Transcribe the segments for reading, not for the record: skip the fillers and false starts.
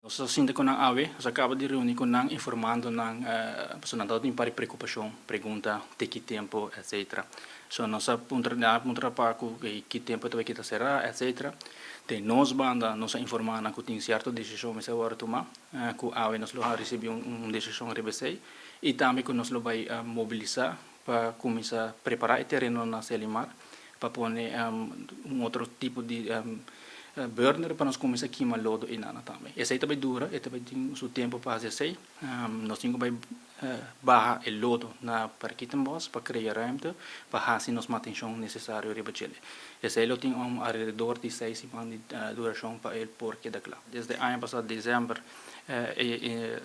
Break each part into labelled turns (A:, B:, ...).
A: Nós sinto que não ave, nós acaba de reunir com não informando não pessoa não tem para preocupação, pergunta de que tempo, etc. So nós apontar para que tempo também que será, etc. Tem nós banda nós informando que tem certa decisão mas agora tomar, que ave nós lo receber decisão rebesei e também que nós lo vai mobilizar para começar a preparar o terreno na Selimar para pôr outro tipo de burner para nós começar a queimar lodo e nada também. Esse aí também dura, e também tem o seu tempo para fazer isso. Nós temos que barrar o lodo na parquitambos para criar ruimte, para fazer nossa manutenção necessária para ele. Esse aí tem alrededor de 6 semanas de duração para ele porque da claro. Desde o ano passado, dezembro,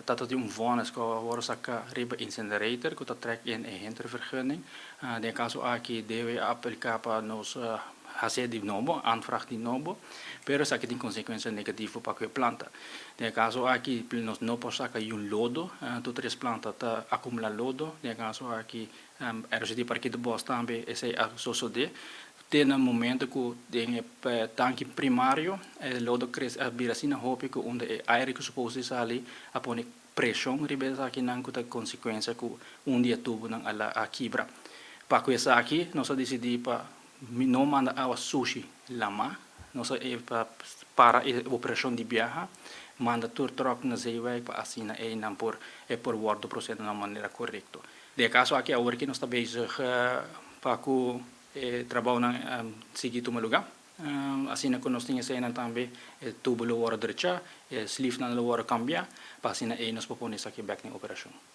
A: dat die omwoners worden saca riba incinerator que está trek in hintervergunning. De caso aqui deve aplicar para nos fazer de novo, aanvraag de novo, pero isso aqui tem consequências negativas para a planta. De caso aqui nós não podemos sacar lodo, todas as plantas acumulam lodo. De caso aqui RCD Parque do Bosque também esse é suceder. Tem um momento que tem tanque primário, o lodo cresce a vir assim na roupa que onde é aire que supposto sair a pôr pressão ribeza aqui não tem consequência que dia tubo não a quebra. Para que isso aqui nós decidimos para não mandar a sushi lama, nós para a operação de viagem, manda todo troco na zeeweg para assim é não por o processo de uma maneira correta. De caso aqui a hora que nós estamos bezig para que trabalho na seguir o lugar. Assim que nós temos aí também tubo lo hora derecha, sleeve na lo hora cambiar, para assim nós podemos aqui back na operação.